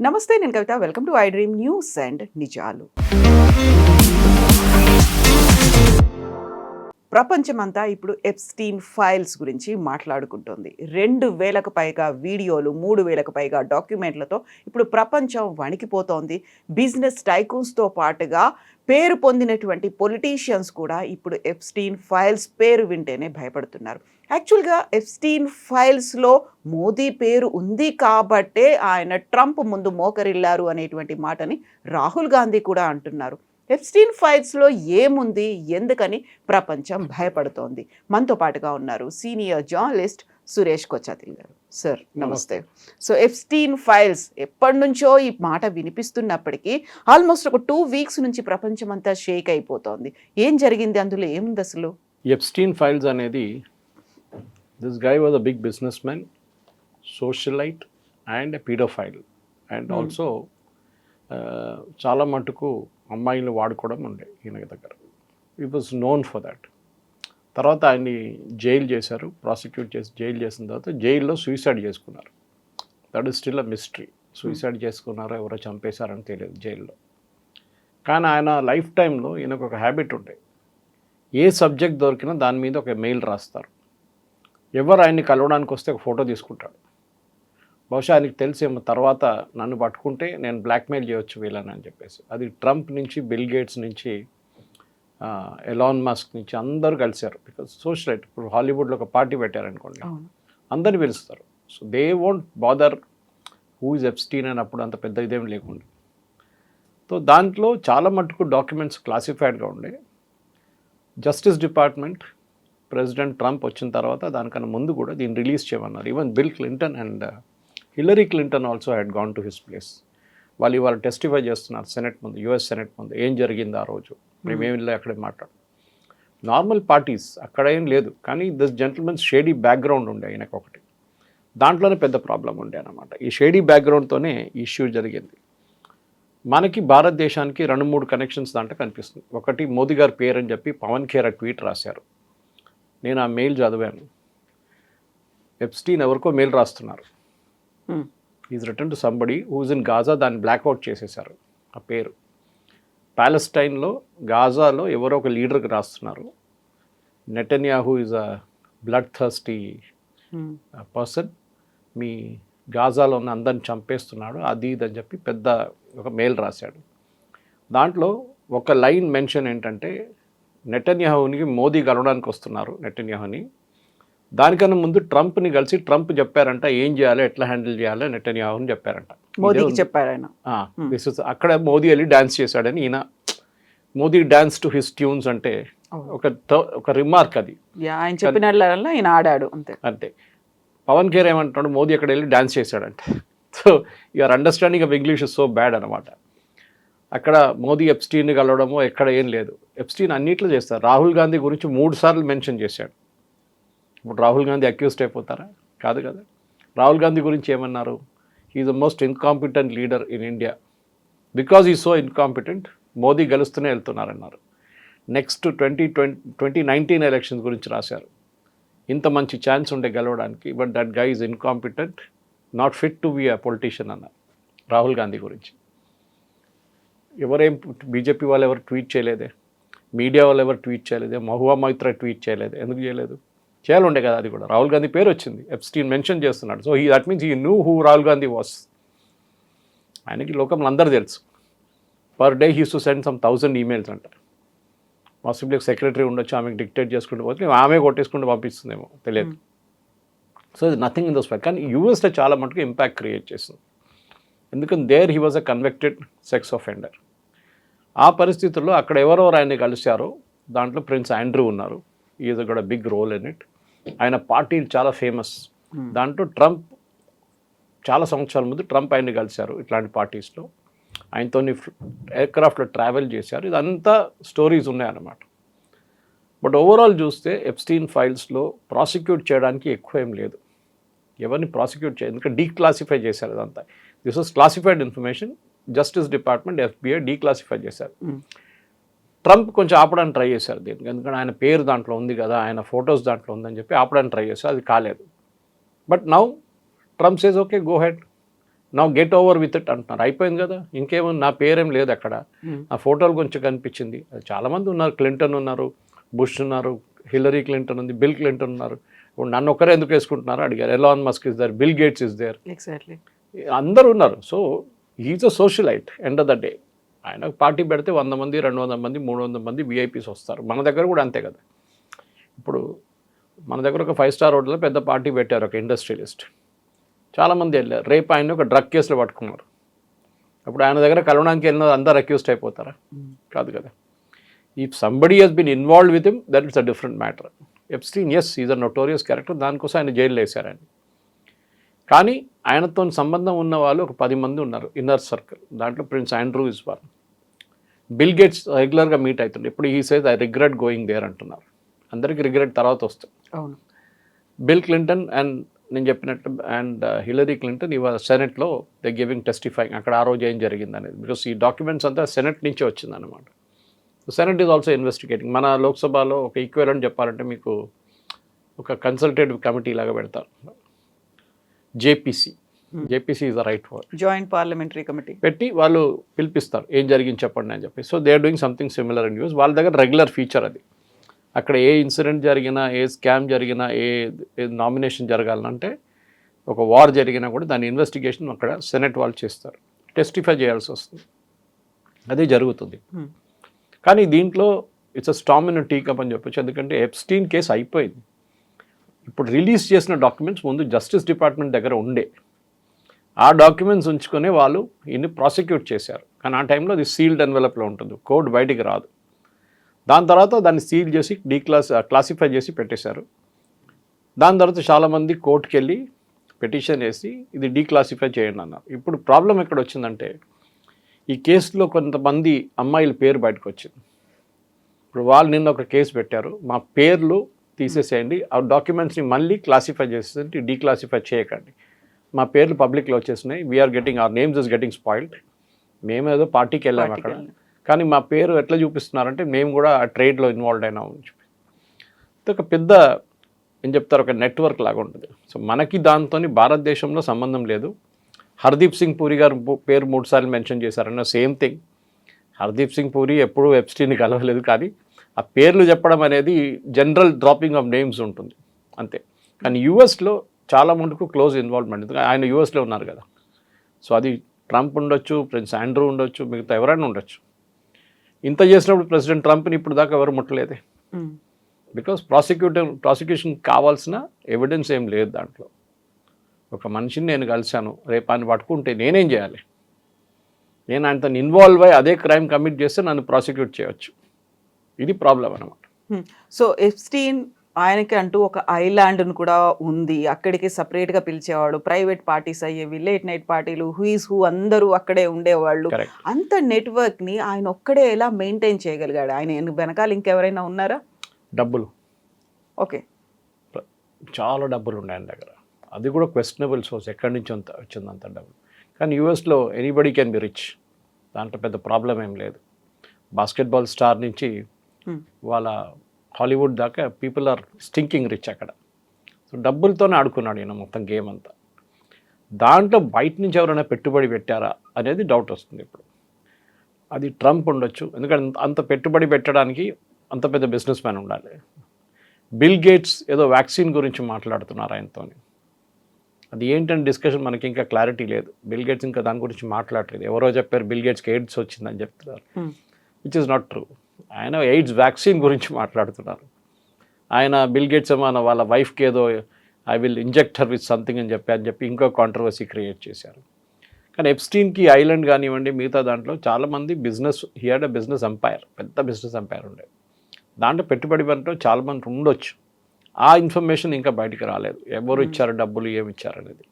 నమస్తే, నేను Kavita. Welcome to I dream news and నిజాలు. ప్రపంచమంతా ఇప్పుడు ఎప్స్టీన్ ఫైల్స్ గురించి మాట్లాడుకుంటుంది. 2,000కు పైగా వీడియోలు, 3,000కు పైగా డాక్యుమెంట్లతో ఇప్పుడు ప్రపంచం వణికిపోతోంది. బిజినెస్ టైకూన్స్తో పాటుగా పేరు పొందినటువంటి పొలిటీషియన్స్ కూడా ఇప్పుడు ఎప్స్టీన్ ఫైల్స్ పేరు వింటేనే భయపడుతున్నారు. యాక్చువల్గా ఎప్స్టీన్ ఫైల్స్లో మోదీ పేరు ఉంది కాబట్టే ఆయన ట్రంప్ ముందు మోకరిల్లారు అనేటువంటి మాటని రాహుల్ గాంధీ కూడా అంటున్నారు. ఎప్స్టీన్ ఫైల్స్లో ఏముంది, ఎందుకని ప్రపంచం భయపడుతోంది? మనతో పాటుగా ఉన్నారు సీనియర్ జర్నలిస్ట్ సురేష్ కొచ్చాతిల్ గారు. సార్ నమస్తే. సో ఎప్స్టీన్ ఫైల్స్ ఎప్పటి నుంచో ఈ మాట వినిపిస్తున్నప్పటికీ ఆల్మోస్ట్ ఒక 2 వీక్స్ నుంచి ప్రపంచం అంతా షేక్ అయిపోతోంది. ఏం జరిగింది, అందులో ఏముంది అసలు? ఎప్స్టీన్ ఫైల్స్ అనేది, this guy was a big business man, socialite and a paedophile and also చాలా మటుకు అమ్మాయిలు వాడుకోవడం ఉండే ఈయన దగ్గర. ఈ వాజ్ నోన్ ఫర్ దాట్. తర్వాత ఆయన్ని జైలు చేశారు, ప్రాసిక్యూట్ చేసి జైలు చేసిన తర్వాత జైల్లో సూసైడ్ చేసుకున్నారు. That is still a mystery. Suicide చేసుకున్నారో ఎవరో చంపేశారని తెలియదు జైల్లో. కానీ ఆయన లైఫ్ టైంలో ఈయనకు ఒక హ్యాబిట్ ఉండే, ఏ సబ్జెక్ట్ దొరికినా దాని మీద ఒక మెయిల్ రాస్తారు. ఎవరు ఆయన్ని కలవడానికి వస్తే ఒక ఫోటో తీసుకుంటాడు. బహుశా ఆయనకి తెలిసేమో తర్వాత నన్ను పట్టుకుంటే నేను బ్లాక్మెయిల్ చేయొచ్చు వీళ్ళని అని చెప్పేసి. అది ట్రంప్ నుంచి, బిల్ గేట్స్ నుంచి, ఎలాన్ మస్క్ నుంచి అందరూ కలిశారు. Because socialite. ఇప్పుడు హాలీవుడ్లో ఒక పార్టీ పెట్టారనుకోండి, అందరిని పిలుస్తారు. So they won't bother who is Epstein అని అప్పుడు అంత పెద్ద ఇదేం లేకుండా. సో దాంట్లో చాలా మటుకు డాక్యుమెంట్స్ క్లాసిఫైడ్గా ఉండే. జస్టిస్ డిపార్ట్మెంట్ ప్రెసిడెంట్ ట్రంప్ వచ్చిన తర్వాత దానికన్నా ముందు కూడా దీన్ని రిలీజ్ చేయమన్నారు. Even bill Clinton and Hillary Clinton also had gone to his place. వాళ్ళు ఇవాళ టెస్టిఫై చేస్తున్నారు సెనెట్ ముందు, యుఎస్ సెనెట్ ముందు. ఏం జరిగింది ఆ రోజు, మేమేమి వెళ్ళి అక్కడే మాట్లాడు. నార్మల్ పార్టీస్ అక్కడ ఏం లేదు, కానీ దిస్ జెంటిల్మెన్స్ షేడీ బ్యాక్గ్రౌండ్ ఉండే ఆయనకు ఒకటి. దాంట్లోనే పెద్ద ప్రాబ్లం ఉండే అనమాట. ఈ షేడీ బ్యాక్గ్రౌండ్తోనే ఇష్యూ జరిగింది. మనకి భారతదేశానికి 2-3 కనెక్షన్స్ దాంట్లో కనిపిస్తుంది. ఒకటి, మోదీ గారి పేరు అని చెప్పి పవన్ ఖేరా ట్వీట్ రాశారు. నేను ఆ మెయిల్ చదివాను. ఎప్స్టీన్ ఎవరికో మెయిల్ రాస్తున్నారు. Is return to somebody whose in Gaza. దాన్ని బ్లాక్అవుట్ చేసేశారు ఆ పేరు. ప్యాలెస్టైన్లో, గాజాలో ఎవరో ఒక లీడర్కి రాస్తున్నారు. Netanyahu is a blood thirsty person, మీ గాజాలో ఉన్న అందరిని చంపేస్తున్నాడు, అది ఇది అని చెప్పి పెద్ద ఒక మెయిల్ రాశాడు. దాంట్లో ఒక లైన్ మెన్షన్ ఏంటంటే, నెటన్యాహూని మోదీ కలవడానికి వస్తున్నారు నెటన్యాహూని. దానికన్నా ముందు ట్రంప్ని కలిసి ట్రంప్ చెప్పారంట ఏం చేయాలో, ఎట్లా హ్యాండిల్ చేయాలో నెటన్యాహూని చెప్పారంట. మోదీకి చెప్పారు ఆయన. అక్కడ మోదీ వెళ్ళి డ్యాన్స్ చేశాడని ఈయన, Modi dance to his tunes అంటే ఒక రిమార్క్ అది. ఆయన చెప్పిన ఈయన ఆడాడు అంతే. అంతే. పవన్ ఖేర్ ఏమంటున్నాడు, మోదీ అక్కడ వెళ్ళి డ్యాన్స్ చేశాడంటే. So your understanding of English is so bad అనమాట. అక్కడ మోదీ ఎప్స్టీన్ని కలవడమో ఎక్కడ ఏం లేదు. ఎప్స్టీన్ అన్నిట్లో చేస్తారు. రాహుల్ గాంధీ గురించి 3 సార్లు మెన్షన్ చేశాడు. ఇప్పుడు రాహుల్ గాంధీ అక్యూజ్డ్ అయిపోతారా? కాదు కదా. రాహుల్ గాంధీ గురించి ఏమన్నారు, he's the most incompetent leader in India. Because ఈ సో ఇన్కాంపిటెంట్ మోదీ గెలుస్తూనే వెళ్తున్నారన్నారు. నెక్స్ట్ 2019 ఎలక్షన్స్ గురించి రాశారు. ఇంత మంచి ఛాన్స్ ఉండే గెలవడానికి, but that guy is incompetent, not fit to be a politician అన్నారు రాహుల్ గాంధీ గురించి. ఎవరేం బీజేపీ వాళ్ళు ఎవరు ట్వీట్ చేయలేదే, మీడియా వాళ్ళు ఎవరు ట్వీట్ చేయలేదే, మహువా మైత్రా ట్వీట్ చేయలేదు. ఎందుకు చేయలేదు? చేయాలండే కదా. అది కూడా రాహుల్ గాంధీ పేరు వచ్చింది, ఎప్స్టీన్ మెన్షన్ చేస్తున్నాడు. So that means he knew who Rahul Gandhi was. ఆయనకి లోకంలో అందరూ తెలుసు. Per day he to send some 1000 emails అంట. పాసిబుల్లీ సెక్రటరీ ఉండొచ్చు, ఆమెకు డిక్టేట్ చేసుకుంటూ పోతే ఆమె కొట్టేసుకుంటూ పంపిస్తుందేమో తెలియదు. సో ఇది నథింగ్ ఇన్ దోస్ ఫ్యాక్ట్. కానీ యూఎస్లో చాలా మటుకు ఇంపాక్ట్ క్రియేట్ చేస్తుంది. ఎందుకంటే there he was a convicted sex offender. ఆ పరిస్థితుల్లో అక్కడ ఎవరెవరు ఆయన్ని కలిశారో దాంట్లో ప్రిన్స్ ఆండ్రూ ఉన్నారు. ఈజ్ కూడా బిగ్ రోల్ ఇన్ ఇట్. ఆయన పార్టీ చాలా ఫేమస్. దాంట్లో ట్రంప్ చాలా సంవత్సరాల ముందు ట్రంప్ ఆయన్ని కలిశారు ఇట్లాంటి పార్టీస్లో. ఆయనతో ఎయిర్క్రాఫ్ట్లో ట్రావెల్ చేశారు. ఇదంతా స్టోరీస్ ఉన్నాయన్నమాట. బట్ ఓవరాల్ చూస్తే ఎప్స్టీన్ ఫైల్స్లో ప్రాసిక్యూట్ చేయడానికి ఎక్కువ ఏం లేదు. ఎవరిని ప్రాసిక్యూట్ చేయదు, ఎందుకంటే డీక్లాసిఫై చేశారు ఇదంతా. This was classified information. Justice department, FBI declassify చేశారు. ట్రంప్ కొంచెం ఆపడానికి ట్రై చేశారు దీనికి, ఎందుకంటే ఆయన పేరు దాంట్లో ఉంది కదా, ఆయన ఫొటోస్ దాంట్లో ఉందని చెప్పి ఆపడానికి ట్రై చేశారు. అది కాలేదు. But now Trump says okay, go head, నా గెట్ ఓవర్ విత్ ఇట్ అంటున్నారు. అయిపోయింది కదా, ఇంకేమో నా పేరేం లేదు అక్కడ, నా ఫోటోలు కొంచెం కనిపించింది. చాలామంది ఉన్నారు, క్లింటన్ ఉన్నారు, బుష్ ఉన్నారు, హిల్లరీ క్లింటన్ ఉంది, బిల్ క్లింటన్ ఉన్నారు. ఇప్పుడు నన్ను ఒక్కరే ఎందుకు వేసుకుంటున్నారు అడిగారు. Elon Musk is there, Bill Gates is there, exactly అందరూ ఉన్నారు. So he's a socialite end of the day. ఆయన పార్టీ పెడితే 100 మంది, 200 మంది, 300 మంది విఐపీస్ వస్తారు. మన దగ్గర కూడా అంతే కదా. ఇప్పుడు మన దగ్గర ఒక 5-స్టార్ హోటల్లో పెద్ద పార్టీ పెట్టారు ఒక ఇండస్ట్రియలిస్ట్, చాలామంది వెళ్ళారు. రేపు ఆయన ఒక డ్రగ్ కేసులో పట్టుకున్నారు. అప్పుడు ఆయన దగ్గర కలవడానికి వెళ్ళిన అందరు అక్యూస్డ్ అయిపోతారా? కాదు కదా. If somebody he's been involved with him, that it's a different matter. Epstein ఎస్ ఈజ్ అ నోటోరియస్ క్యారెక్టర్, దానికోసం ఆయన జైల్లో వేశారని. కానీ ఆయనతో సంబంధం ఉన్న వాళ్ళు ఒక 10 మంది ఉన్నారు ఇన్నర్ సర్కిల్. దాంట్లో Prince Andrew is one. Bill Gates రెగ్యులర్గా మీట్ అవుతుంది. ఇప్పుడు ఈ says I regret going there అంటున్నారు. అందరికీ రిగ్రెట్ తర్వాత వస్తుంది. అవును. బిల్ క్లింటన్ అండ్ నేను చెప్పినట్టు అండ్ హిల్లరీ క్లింటన్ ఇవాళ సెనెట్లో దే గివింగ్ టెస్టిఫైయింగ్ అక్కడ ఆ రోజు ఏం జరిగింది అనేది. బికాస్ ఈ డాక్యుమెంట్స్ అంతా సెనెట్ నుంచే వచ్చిందనమాట. Senate is also investigating. మన లోక్సభలో ఒక ఈక్వెలెంట్ చెప్పాలంటే మీకు ఒక కన్సల్టేటివ్ కమిటీ లాగా పెడతారు, JPC. JPC is the right word, joint parliamentary committee పెట్టి వాళ్ళు పిలిపిస్తారు, ఏం జరిగింది చెప్పండి అని చెప్పి. So they are doing something similar in US. వాళ్ళ దగ్గర రెగ్యులర్ ఫీచర్ అది. అక్కడ ఏ ఇన్సిడెంట్ జరిగినా, ఏ స్కామ్ జరిగినా, ఏ నామినేషన్ జరగాలంటే, ఒక వార్ జరిగినా కూడా దాని ఇన్వెస్టిగేషన్ అక్కడ సెనెట్ వాళ్ళు చేస్తారు, టెస్టిఫై చేయాల్సి వస్తుంది. అదే జరుగుతుంది. కానీ దీంట్లో it's a storm in tea cup అని చెప్పొచ్చు. ఎందుకంటే ఎప్స్టీన్ కేసు అయిపోయింది. ఇప్పుడు రిలీజ్ చేసిన డాక్యుమెంట్స్ ముందు జస్టిస్ డిపార్ట్మెంట్ దగ్గర ఉండే, ఆ డాక్యుమెంట్స్ ఉంచుకొని వాళ్ళు ఇన్ని ప్రాసిక్యూట్ చేశారు. కానీ ఆ టైంలో అది సీల్డ్ ఎన్వెలప్లో ఉంటుంది, కోడ్ బయటికి రాదు. దాని తర్వాత దాన్ని సీల్ చేసి క్లాసిఫై చేసి పెట్టేశారు. దాని తర్వాత చాలామంది కోర్టుకి వెళ్ళి పిటిషన్ వేసి ఇది డీక్లాసిఫై చేయండి అన్నారు. ఇప్పుడు ప్రాబ్లం ఎక్కడ వచ్చిందంటే, ఈ కేసులో కొంతమంది అమ్మాయిల పేరు బయటకు వచ్చింది. ఇప్పుడు వాళ్ళు నిన్న ఒక కేసు పెట్టారు, మా పేర్లు తీసేసేయండి, ఆ డాక్యుమెంట్స్ని మళ్ళీ క్లాసిఫై చేసేసి డీక్లాసిఫై చేయకండి, మా పేర్లు పబ్లిక్లో వచ్చేసినాయి, we're getting our names is getting spoiled. మేమేదో పార్టీకి వెళ్ళాము అక్కడ, కానీ మా పేరు ఎట్లా చూపిస్తున్నారంటే మేము కూడా ఆ ట్రేడ్లో ఇన్వాల్వ్ అయినామని చెప్పి. ఒక పెద్ద ఏం చెప్తారు, ఒక నెట్వర్క్ లాగా ఉంటుంది. సో మనకి దాంతో భారతదేశంలో సంబంధం లేదు. హర్దీప్ సింగ్ పూరి గారు పేరు 3 సార్లు మెన్షన్ చేశారన్న సేమ్ థింగ్. హర్దీప్ సింగ్ పూరి ఎప్పుడూ ఎప్స్టీన్ని కలవలేదు, కానీ ఆ పేర్లు చెప్పడం అనేది జనరల్ డ్రాపింగ్ ఆఫ్ నేమ్స్ ఉంటుంది అంతే. కానీ యూఎస్లో చాలా మటుకు క్లోజ్ ఇన్వాల్వ్మెంట్, ఎందుకంటే ఆయన యూఎస్లో ఉన్నారు కదా. సో అది ట్రంప్ ఉండొచ్చు, ప్రిన్స్ ఆండ్రూ ఉండొచ్చు, మిగతా ఎవరైనా ఉండొచ్చు. ఇంత చేసినప్పుడు ప్రెసిడెంట్ ట్రంప్ని ఇప్పుడు దాకా ఎవరు ముట్టలేదే. బికాస్ ప్రాసిక్యూషన్ కావాల్సిన ఎవిడెన్స్ ఏం లేదు దాంట్లో. ఒక మనిషిని నేను కలిశాను, రేపు ఆయన పట్టుకుంటే నేనేం చేయాలి? నేను ఆయనతో ఇన్వాల్వ్ అయ్యి అదే క్రైమ్ కమిట్ చేస్తే నన్ను ప్రాసిక్యూట్ చేయవచ్చు. ఇది ప్రాబ్లం అన్నమాట. సో ఎప్స్టీన్ ఆయనకి అంటూ ఒక ఐలాండ్ను కూడా ఉంది, అక్కడికి సపరేట్గా పిలిచేవాడు, ప్రైవేట్ పార్టీస్ అయ్యేవి, లేట్ నైట్ పార్టీలు, హూ అందరూ అక్కడే ఉండేవాళ్ళు. అంత నెట్వర్క్ని ఆయన ఒక్కడే ఎలా మెయింటైన్ చేయగలిగాడు? ఆయన వెనకాల ఇంకెవరైనా ఉన్నారా? డబ్బులు, ఓకే, చాలా డబ్బులు ఉన్నాయి ఆయన దగ్గర. అది కూడా క్వశ్చనబుల్ సోర్స్, ఎక్కడి నుంచి వచ్చింది అంత డబ్బులు. కానీ యూఎస్లో ఎనీబడీ కెన్ బి రిచ్, దాంట్లో పెద్ద ప్రాబ్లం ఏం లేదు. బాస్కెట్బాల్ స్టార్ నుంచి వాళ్ళ హాలీవుడ్ దాకా పీపుల్ ఆర్ స్టింకింగ్ రిచ్ అక్కడ. సో డబ్బులతోనే ఆడుకున్నాడు ఈయన మొత్తం గేమ్ అంతా. దాంట్లో బయట నుంచి ఎవరైనా పెట్టుబడి పెట్టారా అనేది డౌట్ వస్తుంది ఇప్పుడు. అది ట్రంప్ ఉండొచ్చు, ఎందుకంటే అంత పెట్టుబడి పెట్టడానికి అంత పెద్ద బిజినెస్ మ్యాన్ ఉండాలి. బిల్ గేట్స్ ఏదో వ్యాక్సిన్ గురించి మాట్లాడుతున్నారు ఆయనతో, అది ఏంటంటే డిస్కషన్ మనకి ఇంకా క్లారిటీ లేదు. బిల్ గేట్స్ ఇంకా దాని గురించి మాట్లాడలేదు. ఎవరో చెప్పారు బిల్ గేట్స్కి ఎయిడ్స్ వచ్చిందని చెప్తున్నారు, విచ్ ఇస్ నాట్ ట్రూ. ఆయన ఎయిడ్స్ వ్యాక్సిన్ గురించి మాట్లాడుతున్నారు. ఆయన బిల్ గేట్స్ ఏమో వాళ్ళ వైఫ్కి ఏదో I will inject her with something అని చెప్పి ఇంకో కాంట్రవర్సీ క్రియేట్ చేశారు. కానీ ఎప్స్టీన్కి ఐలాండ్ కానివ్వండి, మిగతా దాంట్లో చాలామంది business, he had a business empire, పెద్ద బిజినెస్ ఎంపైర్ ఉండేది. దాంట్లో పెట్టుబడి పెట్టడం చాలామంది ఉండొచ్చు. ఆ ఇన్ఫర్మేషన్ ఇంకా బయటికి రాలేదు, ఎవరు ఇచ్చారు డబ్బులు, ఏమి ఇచ్చారు అనేది.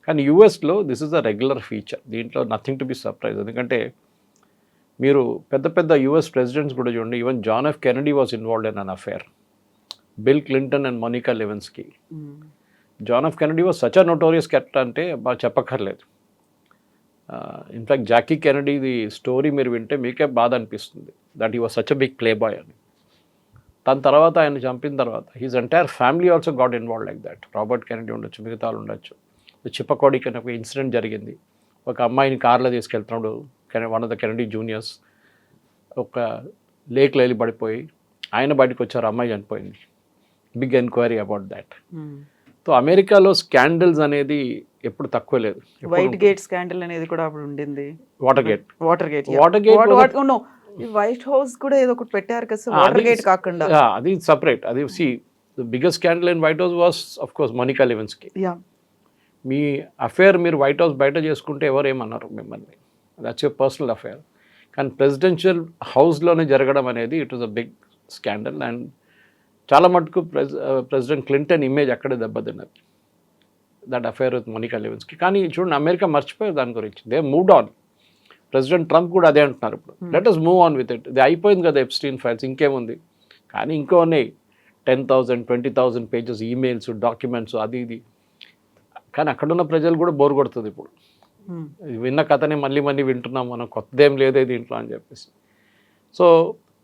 కానీ యూఎస్లో this is a regular feature, దీంట్లో నథింగ్ టు బి సర్ప్రైజ్. ఎందుకంటే మీరు పెద్ద పెద్ద యూఎస్ ప్రెసిడెంట్స్ కూడా చూడండి, even John F Kennedy was involved in an affair, Bill Clinton and Monica Lewinsky. John F Kennedy was such a notorious character అంటే బాగా చెప్పక్కర్లేదు. ఇన్ఫ్యాక్ట్ జాకీ కెనడీది స్టోరీ మీరు వింటే మీకే బాధ అనిపిస్తుంది, that he was such a big playboy అని. దాని తర్వాత ఆయన చంపిన తర్వాత his entire family also got involve like that. Robert Kennedy ఉండొచ్చు, మిగతా ఉండొచ్చు. చిప్పకోడికి అని ఒక ఇన్సిడెంట్ జరిగింది, ఒక అమ్మాయిని కార్లో తీసుకెళ్తున్నాడు, one of the Kennedy juniors ఒక లేక్లో వెళ్ళి పడిపోయి ఆయన బయటకు వచ్చారు, అమ్మాయి చనిపోయింది. Big enquiry about that. So America scandals అనేది ఎప్పుడు తక్కువ లేదు. వైట్ గేట్ స్కాండల్ అనేది కూడా అప్పుడు ఉండింది. వాటర్ గేట్ వైట్ హౌస్ కూడా ఏదో ఒకటి పెట్టారు కదా వాటర్ గేట్ కాకుండా. అది సపరేట్. అది see the biggest scandal in White House was of course Monica Lewinsky. మీ అఫేర్ మీరు వైట్ హౌస్ బయట చేసుకుంటే ఎవరు ఏమన్నారు మిమ్మల్ని, దట్స్ యువర్ పర్సనల్ అఫేర్. కానీ ప్రెసిడెన్షియల్ హౌస్లోనే జరగడం అనేది it was a big scandal. And చాలా మటుకు ప్రెసిడెంట్ క్లింటన్ ఇమేజ్ అక్కడే దెబ్బతిన్నది, that affair with Monica Lewinsky. కానీ చూడండి అమెరికా మర్చిపోయారు దాని గురించి, they moved on. President Trump కూడా అదే అంటున్నారు ఇప్పుడు, let us move on with it. ఇది అయిపోయింది కదా ఎప్స్టీన్ ఫైల్స్, ఇంకేముంది. కానీ ఇంకో ఉన్నాయి 10,000 20,000 పేజెస్ ఈమెయిల్స్, డాక్యుమెంట్స్, అది ఇది. కానీ అక్కడున్న ప్రజలు కూడా బోర్ కొడుతుంది ఇప్పుడు. విన్న కథనే మళ్ళీ మళ్ళీ వింటున్నాం మనం, కొత్తదేం లేదే దీంట్లో అని చెప్పేసి. సో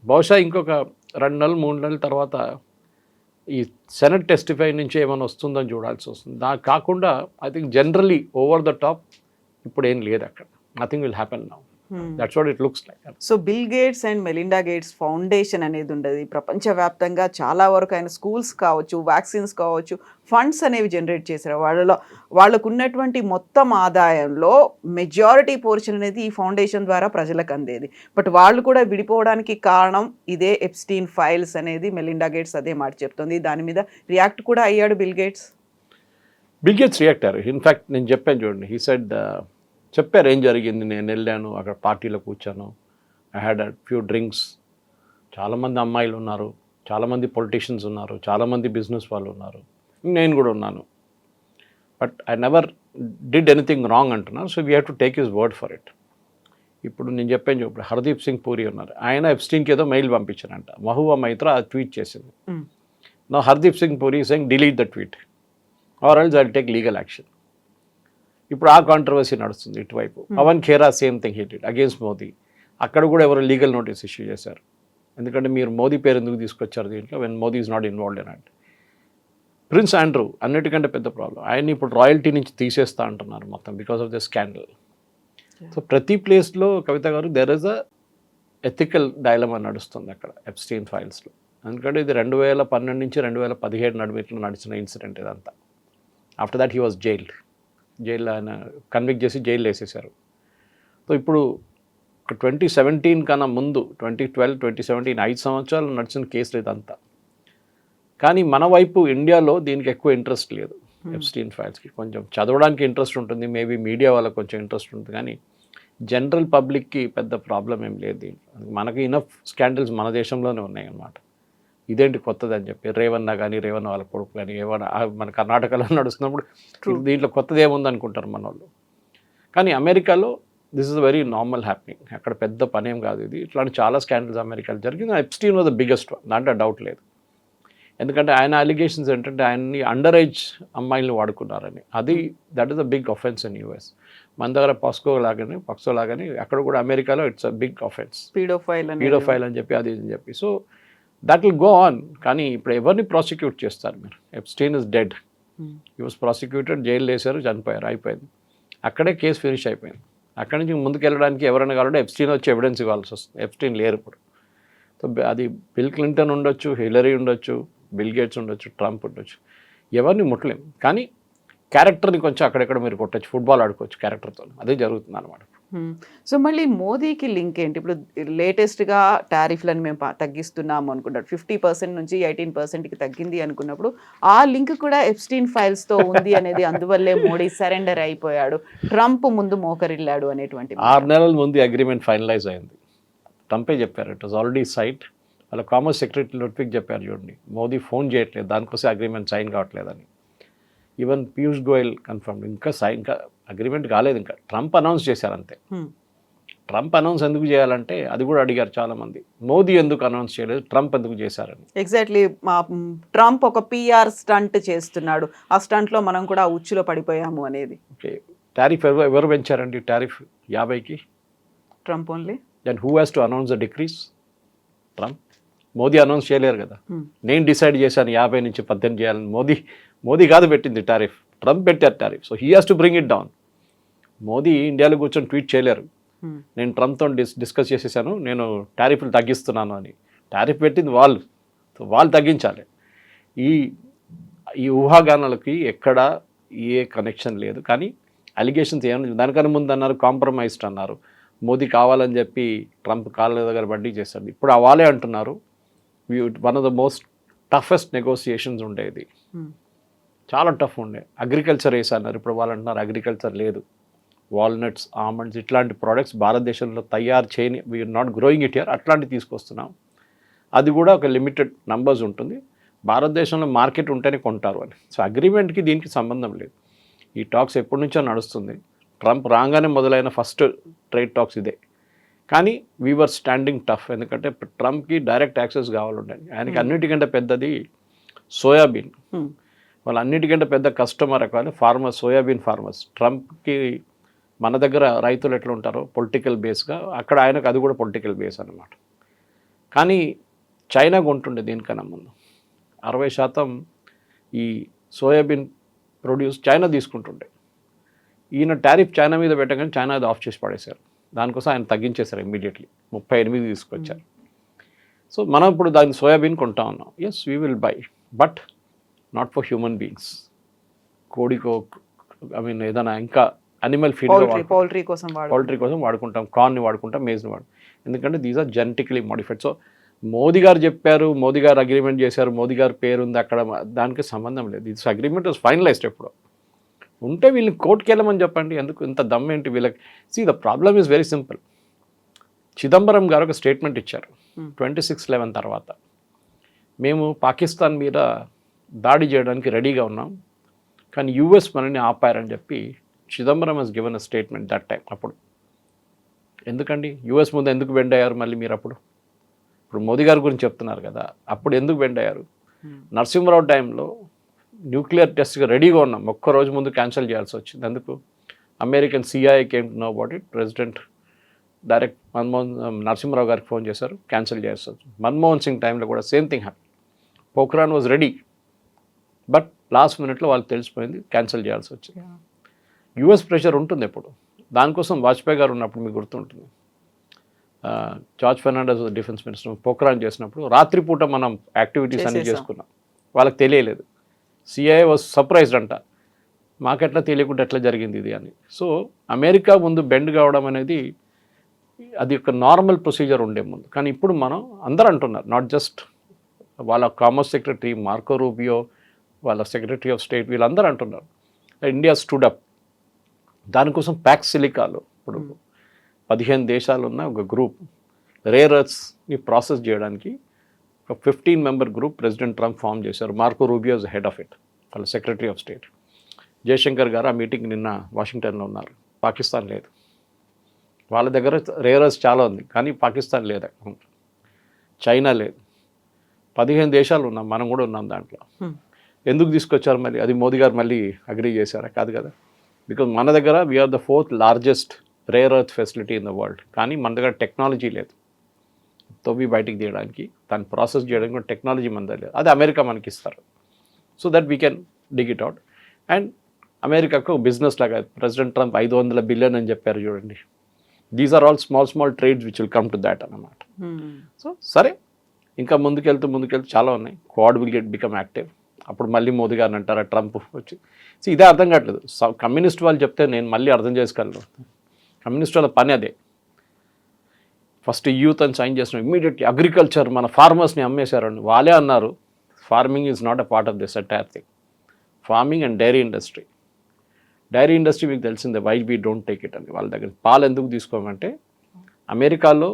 బహుశా ఇంకొక 2 నెలలు 3 నెలల తర్వాత ఈ సెనెట్ టెస్టిఫై నుంచి ఏమైనా వస్తుందని చూడాల్సి వస్తుంది. దానికి కాకుండా I think generally over the top ఇప్పుడు ఏం లేదు అక్కడ. Nothing will happen now. That's what it looks like. So bill gates and Melinda gates foundation అనేది ఉండదు. ప్రపంచవ్యాప్తంగా చాలా వరకు ఆయన స్కూల్స్ కావచ్చు, వ్యాక్సిన్స్ కావచ్చు, ఫండ్స్ అనేవి జనరేట్ చేశారు. వాళ్ళకు ఉన్నటువంటి మొత్తం ఆదాయంలో మెజారిటీ పోర్షన్ అనేది ఈ ఫౌండేషన్ ద్వారా ప్రజలకు అందేది. బట్ వాళ్ళు కూడా విడిపోవడానికి కారణం ఇదే ఎప్స్టీన్ ఫైల్స్ అనేది మెలిండా గేట్స్ అదే మాట చెప్తుంది. దాని మీద రియాక్ట్ కూడా అయ్యాడు బిల్ గేట్స్. రియాక్ట్ అయ్యారు. ఇన్ఫ్యాక్ట్ నేను చెప్పాను చూడండి, హీ సెడ్, చెప్పారు ఏం జరిగింది. నేను వెళ్ళాను, అక్కడ పార్టీలో కూర్చాను, I had a few drinks. చాలామంది అమ్మాయిలు ఉన్నారు, చాలామంది పొలిటీషియన్స్ ఉన్నారు, చాలామంది బిజినెస్ వాళ్ళు ఉన్నారు, నేను కూడా ఉన్నాను. But I never did anything wrong అంటున్నారు. So we have to take his word for it. ఇప్పుడు నేను చెప్పాను ఇప్పుడు హర్దీప్ సింగ్ పూరి ఉన్నారు, ఆయన ఎప్స్టీన్కి ఏదో మెయిల్ పంపించారంట. మహువా మైత్రా అది ట్వీట్ చేసింది. నా Hardeep Singh Puri saying delete the tweet or else I will take legal action. ఇప్పుడు ఆ కాంట్రవర్సీ నడుస్తుంది ఇటువైపు. Pawan Khera same thing he did against Modi. అక్కడ కూడా ఎవరు లీగల్ నోటీస్ ఇష్యూ చేశారు. ఎందుకంటే మీరు మోదీ పేరు ఎందుకు తీసుకొచ్చారు దీంట్లో, when Modi is not involved in it. Prince Andrew అన్నిటికంటే పెద్ద ప్రాబ్లం, ఆయన్ని ఇప్పుడు రాయల్టీ నుంచి తీసేస్తా అంటున్నారు మొత్తం because of the scandal. So ప్రతి ప్లేస్లో కవిత గారు there is a ethical dilemma నడుస్తుంది అక్కడ ఎప్స్టీన్ ఫైల్స్లో. ఎందుకంటే ఇది 2012 నుంచి 2017 నడుమిట్లో నడిచిన ఇన్సిడెంట్ ఇదంతా. After that he was jailed. జైల్లో ఆయన కన్విక్ట్ చేసి జైలు వేసేసారు. సో ఇప్పుడు 2017 కన్నా ముందు 2012, 2017 5 సంవత్సరాలు నడిచిన కేసులు ఇదంతా. కానీ మన వైపు ఇండియాలో దీనికి ఎక్కువ ఇంట్రెస్ట్ లేదు. ఎప్స్టీన్ ఫైల్స్కి కొంచెం చదవడానికి ఇంట్రెస్ట్ ఉంటుంది, మేబీ మీడియా వాళ్ళకి కొంచెం ఇంట్రెస్ట్ ఉంటుంది, కానీ జనరల్ పబ్లిక్కి పెద్ద ప్రాబ్లం ఏం లేదు దీంట్లో. మనకి ఇనఫ్ స్కాండల్స్ మన దేశంలోనే ఉన్నాయి అన్నమాట. ఇదేంటి కొత్తది అని చెప్పి రేవన్న కానీ రేవన్న వాళ్ళ కొడుకు కానీ ఏమన్నా మన కర్ణాటకలో నడుస్తున్నప్పుడు దీంట్లో కొత్తది ఏముంది అనుకుంటారు మన వాళ్ళు. కానీ అమెరికాలో this is very normal happening. అక్కడ పెద్ద పనేం కాదు ఇది. ఇట్లాంటి చాలా స్కాండల్స్ అమెరికాలో జరిగింది. Epstein was the biggest one, దాంట్లో డౌట్ లేదు. ఎందుకంటే ఆయన అలిగేషన్స్ ఏంటంటే ఆయన్ని అండర్ ఏజ్ అమ్మాయిలను వాడుకున్నారని. అది that is a big offence in US. మన దగ్గర పాక్సో లాగానే అక్కడ కూడా అమెరికాలో it's a big offence, paedophile అని చెప్పి అది అని చెప్పి. So that will go on. కానీ ఇప్పుడు ఎవరిని ప్రాసిక్యూట్ చేస్తారు మీరు? Epstein is dead, he was prosecuted, jail వేశారు, చనిపోయారు, అయిపోయింది. అక్కడే కేసు ఫినిష్ అయిపోయింది. అక్కడి నుంచి ముందుకు వెళ్ళడానికి ఎవరైనా కావాలంటే ఎప్స్టీన్ వచ్చి ఎవిడెన్స్ ఇవ్వాల్సి వస్తుంది. ఎప్స్టీన్ లేరు ఇప్పుడు. సో అది బిల్ క్లింటన్ ఉండొచ్చు, హిలరీ ఉండొచ్చు, బిల్ గేట్స్ ఉండొచ్చు, ట్రంప్ ఉండొచ్చు, ఎవరిని ముట్టలేం. కానీ క్యారెక్టర్ని కొంచెం అక్కడెక్కడ మీరు కొట్టచ్చు, ఫుట్బాల్ ఆడుకోవచ్చు క్యారెక్టర్తో. అదే జరుగుతుంది అనమాట. సో మళ్ళీ మోదీకి లింక్ ఏంటి? ఇప్పుడు లేటెస్ట్గా టారిఫ్లను మేము తగ్గిస్తున్నాము అనుకుంటారు, 50% నుంచి 18%కి తగ్గింది అనుకున్నప్పుడు ఆ లింక్ కూడా ఎప్స్టీన్ ఫైల్స్తో ఉంది అనేది, అందువల్లే మోడీ సరెండర్ అయిపోయాడు, ట్రంప్ ముందు మోకరిల్లాడు అనేటువంటి 6 నెలల ముందు అగ్రిమెంట్ ఫైనలైజ్ అయింది. ట్రంపే చెప్పారు ఇట్ వాజ్ ఆల్రెడీ సైట్. వాళ్ళ కామర్స్ సెక్రటరీ లుట్విక్ చెప్పారు చూడండి, మోదీ ఫోన్ చేయట్లేదు, దానికోసం అగ్రిమెంట్ సైన్ కావట్లేదని. ఈవెన్ పీయూష్ గోయల్ కన్ఫర్మ్, ఇంకా అగ్రిమెంట్ కాలేదు, ఇంకా ట్రంప్ అనౌన్స్ చేశారు అంతే. ట్రంప్ అనౌన్స్ ఎందుకు చేయాలంటే అది కూడా అడిగారు చాలామంది, మోదీ ఎందుకు అనౌన్స్ చేయలేదు, ట్రంప్ ఎందుకు చేశారని. ఎగ్జాక్ట్లీ, ట్రంప్ ఒక పిఆర్ స్టంట్ చేస్తున్నాడు, ఆ స్టంట్లో మనం కూడా ఉచ్చులో పడిపోయాము అనేది. ఓకే, టారిఫ్ ఎవరు పెంచారండి? టారిఫ్ 50కి Trump only. Then who has to announce the decrease? Trump. Modi announce చేయలేరు కదా. నేను డిసైడ్ చేశాను 50 నుంచి 18 చేయాలని. మోదీ కాదు పెట్టింది టారిఫ్, ట్రంప్ పెట్టారు tariff. So he has to bring it down. Modi ఇండియాలో కూర్చొని ట్వీట్ చేయలేరు, నేను ట్రంప్తో డిస్కస్ చేసేసాను, నేను టారిఫ్లు తగ్గిస్తున్నాను అని. టారిఫ్ పెట్టింది వాళ్ళు, సో వాళ్ళు తగ్గించాలి. ఈ ఈ ఊహాగానాలకి ఎక్కడ ఏ కనెక్షన్ లేదు. కానీ అలిగేషన్స్ ఏమన్నా దానికన్నా ముందు అన్నారు కాంప్రమైజ్డ్ అన్నారు, మోదీ కావాలని చెప్పి ట్రంప్ కాళ్ళ దగ్గర బడ్డీ చేశాడు. ఇప్పుడు వాళ్ళే అంటున్నారు one of the most toughest negotiations ఉండేది, చాలా టఫ్ ఉండే. అగ్రికల్చర్ వేసన్నారు, ఇప్పుడు వాళ్ళు అంటున్నారు అగ్రికల్చర్ లేదు. వాల్నట్స్, ఆల్మండ్స్ ఇట్లాంటి ప్రోడక్ట్స్ భారతదేశంలో తయారు చేయని, we're not growing it here, అట్లాంటివి తీసుకొస్తున్నాం. అది కూడా ఒక లిమిటెడ్ నంబర్స్ ఉంటుంది, భారతదేశంలో మార్కెట్ ఉంటేనే కొంటారు అని. సో అగ్రిమెంట్కి దీనికి సంబంధం లేదు. ఈ టాక్స్ ఎప్పటి నుంచో నడుస్తుంది, ట్రంప్ రాగానే మొదలైన ఫస్ట్ ట్రేడ్ టాక్స్ ఇదే. కానీ వీఆర్ స్టాండింగ్ టఫ్, ఎందుకంటే ట్రంప్కి డైరెక్ట్ యాక్సెస్ కావాలండి. ఆయనకి అన్నిటికంటే పెద్దది సోయాబీన్, వాళ్ళు అన్నిటికంటే పెద్ద కస్టమర్ కావాలి ఫార్మర్స్, సోయాబీన్ ఫార్మర్స్. ట్రంప్కి మన దగ్గర రైతులు ఎట్లా ఉంటారో పొలిటికల్ బేస్గా, అక్కడ ఆయనకు అది కూడా పొలిటికల్ బేస్ అనమాట. కానీ చైనా కొంటుండే దీనికన్నా ముందు 60% ఈ సోయాబీన్ ప్రొడ్యూస్ చైనా తీసుకుంటుండే. ఈయన టారిఫ్ చైనా మీద పెట్టగానే చైనా అది ఆఫ్ చేసి పడేశారు. దానికోసం ఆయన తగ్గించేశారు ఇమ్మీడియట్లీ, 38 తీసుకొచ్చారు. సో మనం ఇప్పుడు దాని సోయాబీన్ కొంటా ఉన్నాం. Yes we will buy, but not for human beings. కోడికో ఏదైనా ఇంకా అనిమల్ ఫీడ్, పౌల్ట్రీ కోసం వాడుకుంటాం, కార్న్ని వాడుకుంటాం, మేజ్ని ఎందుకంటే these are genetically modified. So Modi garu చెప్పారు, మోదీ గారు అగ్రిమెంట్ చేశారు, మోదీ గారు పేరు ఉంది అక్కడ, దానికి సంబంధం లేదు. This agreement was finalised. ఎప్పుడు ఉంటే వీళ్ళని కోర్టుకి వెళ్ళమని చెప్పండి, ఎందుకు ఇంత దమ్ ఏంటి వీళ్ళకి? See the problem is very simple. Chidambaram garu ఒక స్టేట్మెంట్ ఇచ్చారు 26/11 తర్వాత, మేము పాకిస్తాన్ మీద దాడి చేయడానికి రెడీగా ఉన్నాం, కానీ యూఎస్ మనని ఆపారని చెప్పి Chidambaram has given a statement that time. అప్పుడు ఎందుకండి యూఎస్ ముందు ఎందుకు బెండ్ అయ్యారు మళ్ళీ మీరు? అప్పుడు ఇప్పుడు మోదీ గారి గురించి చెప్తున్నారు కదా, అప్పుడు ఎందుకు బెండ్ అయ్యారు? నరసింహరావు టైంలో న్యూక్లియర్ టెస్ట్గా రెడీగా ఉన్నాం, ఒక్కరోజు ముందు క్యాన్సిల్ చేయాల్సి వచ్చింది. ఎందుకు? American CIA came to know about it, president direct Narasimha Rao గారికి ఫోన్ చేశారు, క్యాన్సిల్ చేయాల్సి వచ్చింది. మన్మోహన్ సింగ్ టైంలో కూడా same thing happy. Pokhran was ready, but last మినిట్లో వాళ్ళకి తెలిసిపోయింది, క్యాన్సిల్ చేయాల్సి వచ్చింది. యూఎస్ ప్రెషర్ ఉంటుంది ఎప్పుడు. దానికోసం వాజ్పేయి గారు ఉన్నప్పుడు మీకు గుర్తుంటుంది, George Fernandes defence minister Pokhran చేసినప్పుడు రాత్రిపూట మనం యాక్టివిటీస్ అన్నీ చేసుకున్నాం, వాళ్ళకి తెలియలేదు. సిఐఏ వాజ్ సర్ప్రైజ్డ్ అంట, మాకెట్లా తెలియకుండా ఎట్లా జరిగింది ఇది అని. సో అమెరికా ముందు బెండ్ కావడం అనేది అది ఒక నార్మల్ ప్రొసీజర్ ఉండే ముందు. కానీ ఇప్పుడు మనం అందరూ అంటున్నారు, నాట్ జస్ట్ వాళ్ళ కామర్స్ సెక్రటరీ మార్కో రూబియో, వాళ్ళ సెక్రటరీ ఆఫ్ స్టేట్, వీళ్ళందరూ అంటున్నారు ఇండియా స్టూడ్ అప్. దానికోసం ప్యాక్స్ సిలికాలో ఇప్పుడు 15 దేశాలు ఉన్న ఒక గ్రూప్ రేర్ ఎర్త్స్ని ప్రాసెస్ చేయడానికి ఒక 15 member group president Trump form చేశారు. Marco Rubio is head of it, వాళ్ళ secretary of state. Jaishankar garu ఆ మీటింగ్ నిన్న వాషింగ్టన్లో ఉన్నారు. పాకిస్తాన్ లేదు, వాళ్ళ దగ్గర రేర్ ఎర్త్స్ చాలా ఉంది, కానీ పాకిస్తాన్ లేదు, చైనా లేదు. 15 దేశాలు ఉన్నాం, మనం కూడా ఉన్నాం దాంట్లో. ఎందుకు తీసుకొచ్చారు మళ్ళీ? అది మోదీ గారు మళ్ళీ అగ్రీ చేశారా? కాదు కదా. బికాజ్ మన దగ్గర we're the 4th largest rare earth facility in the world, కానీ మన దగ్గర టెక్నాలజీ లేదు తవ్వి బయటికి తీయడానికి, దాన్ని ప్రాసెస్ చేయడానికి కూడా టెక్నాలజీ మన దగ్గర లేదు. అది అమెరికా మనకి ఇస్తారు, so that we can dig it out. And అమెరికాకు బిజినెస్ లాగా ప్రెసిడెంట్ ట్రంప్ 500 బిలియన్ అని చెప్పారు చూడండి. These are all small trades which will come to that అన్నమాట. సో సరే, ఇంకా ముందుకెళ్తూ చాలా ఉన్నాయి. Quad will become active. అప్పుడు మళ్ళీ మోదీ గారిని అంటారా ట్రంప్ వచ్చి? సో ఇదే అర్థం కావట్లేదు. కమ్యూనిస్ట్ వాళ్ళు చెప్తే నేను మళ్ళీ అర్థం చేసుకోగలను. కమ్యూనిస్ట్ వాళ్ళ పని అదే. ఫస్ట్ యూత్ అని సైన్ చేసిన ఇమ్మీడియట్లీ అగ్రికల్చర్ మన ఫార్మర్స్ని అమ్మేశారండి. వాళ్ళే అన్నారు farming is not a part of this entire thing. Farming and dairy industry మీకు తెలిసిందే, why we don't take it అని. వాళ్ళ దగ్గర పాలు ఎందుకు తీసుకోమంటే అమెరికాలో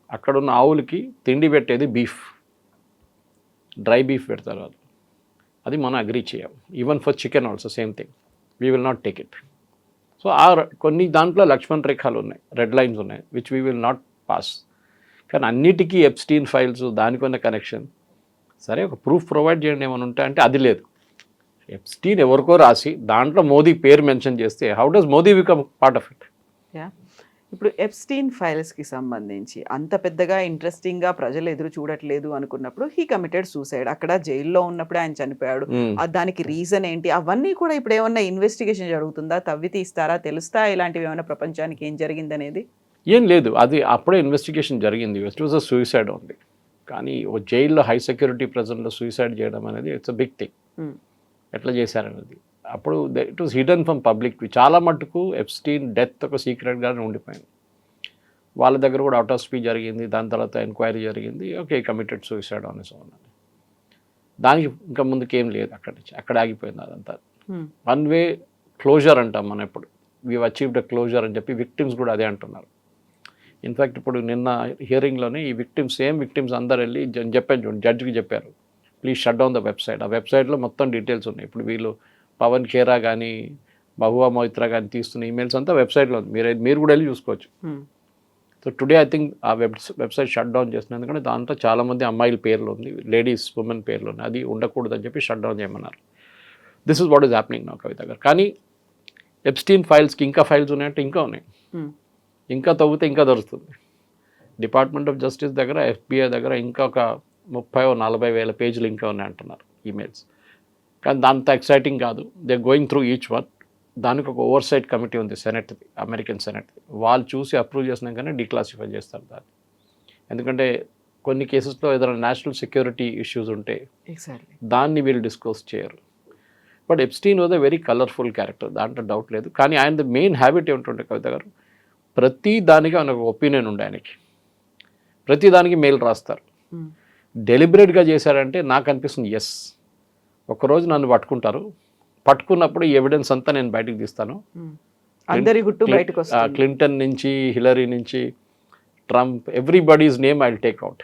అక్కడున్న ఆవులకి తిండి పెట్టేది బీఫ్, డ్రై బీఫ్ పెడతారు వాళ్ళు. అది మనం అగ్రీ చేయం. Even for chicken also same thing, we will not take it. So కొన్ని దాంట్లో లక్ష్మణ్ రేఖలు ఉన్నాయి, రెడ్ లైన్స్ ఉన్నాయి, which we will not pass. కానీ అన్నిటికీ ఎప్స్టీన్ ఫైల్స్ దానికి ఉన్న కనెక్షన్. సరే, ఒక ప్రూఫ్ ప్రొవైడ్ చేయండి ఏమైనా ఉంటే అంటే అది లేదు. ఎప్స్టీన్ ఎవరికో రాసి దాంట్లో మోదీ పేరు మెన్షన్ చేస్తే how does Modi become part of it? ఇప్పుడు ఎప్స్టీన్ ఫైల్స్కి సంబంధించి అంత పెద్దగా ఇంట్రెస్టింగ్గా ప్రజలు ఎదురు చూడట్లేదు అనుకున్నప్పుడు హీ కమిటెడ్ సూసైడ్. అక్కడ జైల్లో ఉన్నప్పుడే ఆయన చనిపోయాడు. దానికి రీజన్ ఏంటి? అవన్నీ కూడా ఇప్పుడు ఏమన్నా ఇన్వెస్టిగేషన్ జరుగుతుందా? తవ్వి తీస్తారా? తెలుస్తా ఇలాంటివి ఏమైనా ప్రపంచానికి ఏం జరిగిందనేది? ఏం లేదు, అది అప్పుడే ఇన్వెస్టిగేషన్ జరిగింది. ఇట్ వాజ్ అ సూసైడ్ ఉంది. కానీ ఓ జైల్లో హై సెక్యూరిటీ ప్రెజెంట్లో సూసైడ్ చేయడం అనేది ఇట్స్ అ బిగ్ థింగ్. ఎట్లా చేశారనేది అప్పుడు it was hidden from public. చాలా మటుకు ఎప్స్టీన్ డెత్ ఒక సీక్రెట్గానే ఉండిపోయింది. వాళ్ళ దగ్గర కూడా ఆటోస్పీ జరిగింది, దాని తర్వాత ఎంక్వైరీ జరిగింది. Okay, committed suicide on his own అని. దానికి ఇంకా ముందుకేం లేదు, అక్కడి నుంచి అక్కడ ఆగిపోయింది అదంతా. వన్ వే క్లోజర్ అంటాం మనం. ఇప్పుడు వీ అచీవ్డ్ అ క్లోజర్ అని చెప్పి విక్టిమ్స్ కూడా అదే అంటున్నారు. ఇన్ఫ్యాక్ట్ ఇప్పుడు నిన్న హియరింగ్లోనే ఈ సేమ్ విక్టిమ్స్ అందరు వెళ్ళి చెప్పాను చూడండి, జడ్జికి చెప్పారు, please shut down the website. ఆ వెబ్సైట్లో మొత్తం డీటెయిల్స్ ఉన్నాయి. ఇప్పుడు వీళ్ళు పవన్ ఖేరా కానీ మహువా మొయిత్రా కానీ తీస్తున్న ఈమెయిల్స్ అంతా వెబ్సైట్లో ఉంది. మీరు కూడా వెళ్ళి చూసుకోవచ్చు. సో టుడే ఐ థింక్ ఆ వెబ్సైట్ షట్ డౌన్ చేస్తున్నారు. ఎందుకంటే దాంట్లో చాలామంది అమ్మాయిల పేర్లు ఉంది, లేడీస్ ఉమెన్ పేర్లు ఉన్నాయి. అది ఉండకూడదని చెప్పి షట్ డౌన్ చేయమన్నారు. This is what is happening now Kavitha garu. కానీ ఎప్స్టీన్ ఫైల్స్కి ఇంకా ఫైల్స్ ఉన్నాయంటే ఇంకా ఉన్నాయి. ఇంకా తవ్వితే ఇంకా దొరుకుతుంది. డిపార్ట్మెంట్ ఆఫ్ జస్టిస్ దగ్గర, FBI దగ్గర ఇంకా ఒక 30-40 వేల పేజీలు ఇంకా ఉన్నాయి అంటున్నారు ఈమెయిల్స్. కానీ దాంతో ఎక్సైటింగ్ కాదు. They going through each one. దానికి ఒక ఓవర్సైట్ కమిటీ ఉంది, సెనెట్ది, అమెరికన్ సెనెట్ది. వాళ్ళు చూసి అప్రూవ్ చేసినాకనే డిక్లాసిఫై చేస్తారు దాన్ని. ఎందుకంటే కొన్ని కేసెస్లో ఏదైనా నేషనల్ సెక్యూరిటీ ఇష్యూస్ ఉంటే దాన్ని వీళ్ళు డిస్క్లోజ్ చేయరు. But Epstein was a very colourful character, దాంట్లో డౌట్ లేదు. కానీ ఆయన మెయిన్ హ్యాబిట్ ఏమిటంటే కవిత గారు, ప్రతి దానికి ఆయన ఒక ఒపీనియన్ ఉండే. ఆయనకి ప్రతి దానికి మెయిల్ రాస్తారు. డెలిబరేట్గా చేశారంటే నాకు అనిపిస్తుంది ఎస్. ఒకరోజు నన్ను పట్టుకున్నప్పుడు ఈ ఎవిడెన్స్ అంతా నేను బయటకు తీస్తాను. అందరి గుట్టు బయటకు వస్తుంది. క్లింటన్ నుంచి, హిలరీ నుంచి, Trump, everybody's name I will take out.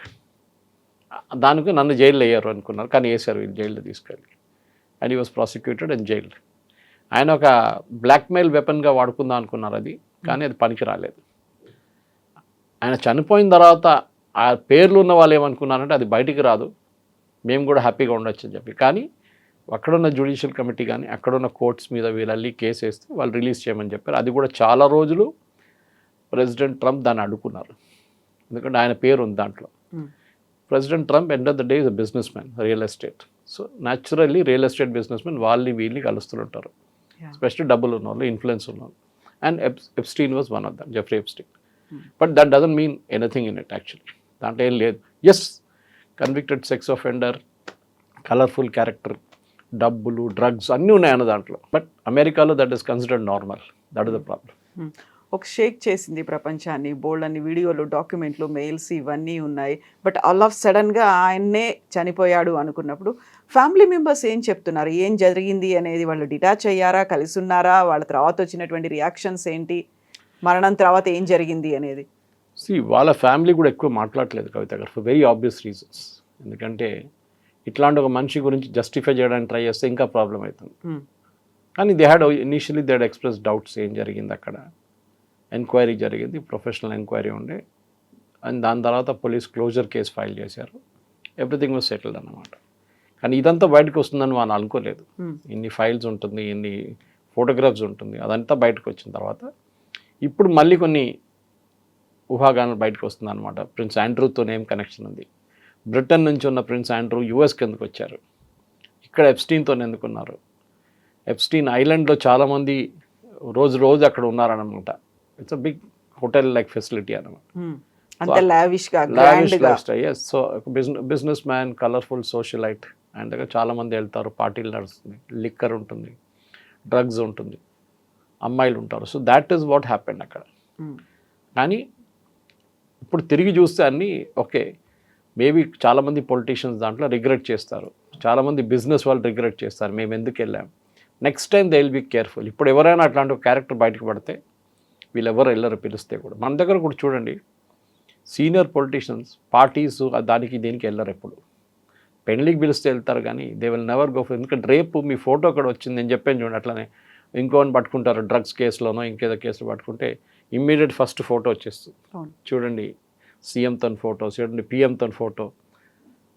దానికి నన్ను జైల్లో వేయరు అనుకున్నారు, కానీ వేశారు వీళ్ళు జైల్లో తీసుకెళ్ళి. And he was prosecuted and jailed. ఆయన ఒక బ్లాక్మెయిల్ వెపన్గా వాడుకుందాం అనుకున్నారు అది, కానీ అది పనికి రాలేదు. ఆయన చనిపోయిన తర్వాత ఆ పేర్లు ఉన్న వాళ్ళు ఏమనుకున్నారంటే అది బయటికి రాదు, మేము కూడా హ్యాపీగా ఉండొచ్చు అని చెప్పి. కానీ అక్కడున్న జ్యుడిషియల్ కమిటీ కానీ అక్కడున్న కోర్ట్స్ మీద వీళ్ళల్లి కేసు వేస్తే వాళ్ళు రిలీజ్ చేయమని చెప్పారు. అది కూడా చాలా రోజులు ప్రెసిడెంట్ ట్రంప్ దాన్ని అడ్డుకున్నారు, ఎందుకంటే ఆయన పేరు ఉంది దాంట్లో. President Trump end of the day is a business man, real estate. So naturally real estate business man వీళ్ళని కలుస్తుంటారు, ఎస్పెషల్లీ డబ్బులు ఉన్న వాళ్ళు, ఇన్ఫ్లుయెన్స్ ఉన్న వాళ్ళు. And Epstein was one of them, Jeffrey Epstein. But that doesn't mean anything in it actually. దాంట్లో ఏం లేదు. Yes, convicted sex offender, colourful character, డబ్బులు, డ్రగ్స్ అన్నీ ఉన్నాయన్న దాంట్లో. బట్ అమెరికాలో that is considered normal. That is the problem. ఒక షేక్ చేసింది ప్రపంచాన్ని. బోల్డ్ అన్ని వీడియోలు, డాక్యుమెంట్లు, మెయిల్స్ ఇవన్నీ ఉన్నాయి. బట్ ఆల్ ఆఫ్ సడన్గా ఆయన్నే చనిపోయాడు అనుకున్నప్పుడు ఫ్యామిలీ మెంబర్స్ ఏం చెప్తున్నారు? ఏం జరిగింది అనేది? వాళ్ళు డిటాచ్ అయ్యారా, కలిసి ఉన్నారా? వాళ్ళ తర్వాత వచ్చినటువంటి రియాక్షన్స్ ఏంటి? మరణం తర్వాత ఏం జరిగింది అనేది? వాళ్ళ ఫ్యామిలీ కూడా ఎక్కువ మాట్లాడలేదు కవిత గారు, ఫర్ వెరీ ఆబ్వియస్ రీజన్స్. ఎందుకంటే ఇట్లాంటి ఒక మనిషి గురించి జస్టిఫై చేయడానికి ట్రై చేస్తే ఇంకా ప్రాబ్లం అవుతుంది. కానీ they had initially they had express doubts ఏం జరిగింది అక్కడ. ఎంక్వైరీ జరిగింది, ప్రొఫెషనల్ ఎంక్వైరీ ఉండే. అండ్ దాని తర్వాత పోలీస్ క్లోజర్ కేసు ఫైల్ చేశారు. ఎవ్రీథింగ్ వాజ్ సెటిల్డ్ అన్నమాట. కానీ ఇదంతా బయటకు వస్తుందని వాళ్ళు అనుకోలేదు. ఇన్ని ఫైల్స్ ఉంటుంది, ఇన్ని ఫోటోగ్రాఫ్స్ ఉంటుంది, అదంతా బయటకు వచ్చిన తర్వాత ఇప్పుడు మళ్ళీ కొన్ని ఊహాగానాలు బయటకు వస్తుంది అనమాట. ప్రిన్స్ ఆండ్రూతో ఏం కనెక్షన్ ఉంది, బ్రిటన్ నుంచి ఉన్న ప్రిన్స్ ఆండ్రూ యూఎస్కి ఎందుకు వచ్చారు, ఇక్కడ ఎప్స్టీన్తో ఎందుకున్నారు, ఎప్స్టీన్ ఐలాండ్లో చాలామంది రోజు అక్కడ ఉన్నారనమాట. It's a big hotel like facility అనమాట. So businessman, colourful socialite, ఆయన దగ్గర చాలామంది వెళ్తారు, పార్టీలు నడుస్తుంది, లిక్కర్ ఉంటుంది, డ్రగ్స్ ఉంటుంది, అమ్మాయిలు ఉంటారు. So that is what happened అక్కడ. కానీ ఇప్పుడు తిరిగి చూస్తే అన్నీ ఓకే. మేబీ చాలామంది పొలిటీషియన్స్ దాంట్లో రిగ్రెట్ చేస్తారు, చాలామంది బిజినెస్ వాళ్ళు రిగ్రెట్ చేస్తారు, మేము ఎందుకు వెళ్ళాం. Next time they will be careful. ఇప్పుడు ఎవరైనా అట్లాంటి ఒక క్యారెక్టర్ బయటకు పడితే వీళ్ళు ఎవరు వెళ్ళరు, పిలిస్తే కూడా. మన దగ్గర కూడా చూడండి, సీనియర్ పొలిటీషియన్స్ పార్టీస్ దానికి దీనికి వెళ్ళరు. ఎప్పుడు పెళ్లికి పిలిస్తే వెళ్తారు, కానీ they will never go for. ఎందుకంటే రేపు మీ ఫోటో అక్కడ వచ్చింది, నేను చెప్పాను చూడండి, అట్లనే ఇంకోని పట్టుకుంటారు, డ్రగ్స్ కేసులోనో ఇంకేదో కేసులో పట్టుకుంటే ఇమ్మీడియట్ ఫస్ట్ ఫోటో వచ్చేస్తుంది. చూడండి, సీఎంతో ఫోటో, చూడండి పిఎంతో ఫోటో,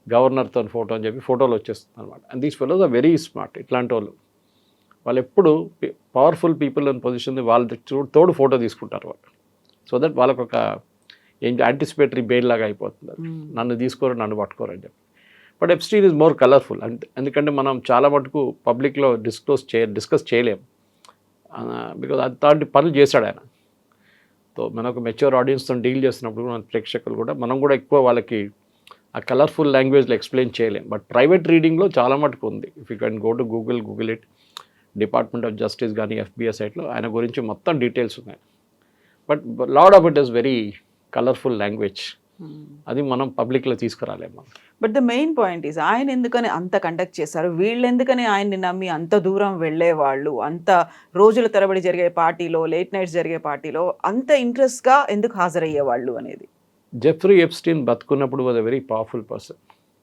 గవర్నర్తో ఫోటో అని చెప్పి ఫోటోలు వచ్చేస్తుంది అనమాట. And these fellows are very smart. ఇట్లాంటి వాళ్ళు ఎప్పుడు పవర్ఫుల్ పీపుల్ అని పొజిషన్ వాళ్ళ తోడు ఫోటో తీసుకుంటారు వాళ్ళు. సో దట్ వాళ్ళకు ఒక ఏంటి యాంటిసిపేటరీ బెయిల్ లాగా అయిపోతుంది అది. నన్ను తీసుకోరు, నన్ను పట్టుకోరు అని చెప్పి. But Epstein is more colourful ఎందుకంటే మనం చాలా మటుకు పబ్లిక్లో డిస్కస్ చేయలేం, బికాజ్ అంతటి పనులు చేశాడు ఆయన. సో మన ఒక మెచ్యూర్ ఆడియన్స్తో డీల్ చేస్తున్నప్పుడు మన ప్రేక్షకులు కూడా మనం కూడా ఎక్కువ వాళ్ళకి ఆ కలర్ఫుల్ లాంగ్వేజ్లో ఎక్స్ప్లెయిన్ చేయలేం. బట్ ప్రైవేట్ రీడింగ్లో చాలా మటుకు ఉంది. If you can go to Google it, department of justice కానీ FBI సైట్లో ఆయన గురించి మొత్తం డీటెయిల్స్ ఉన్నాయి. But lot of it is very colourful language. అది మనం పబ్లిక్లో తీసుకురాలేము. But the main point is ఆయన ఎందుకని అంత కండక్ట్ చేశారు, వీళ్ళు ఎందుకని ఆయన్ని నమ్మి అంత దూరం వెళ్ళేవాళ్ళు, అంత రోజుల తరబడి జరిగే పార్టీలో, లేట్ నైట్స్ జరిగే పార్టీలో అంత ఇంట్రెస్ట్గా ఎందుకు హాజరయ్యేవాళ్ళు అనేది. జెఫ్రీ ఎప్స్టీన్ బతుకున్నప్పుడు was a very powerful person.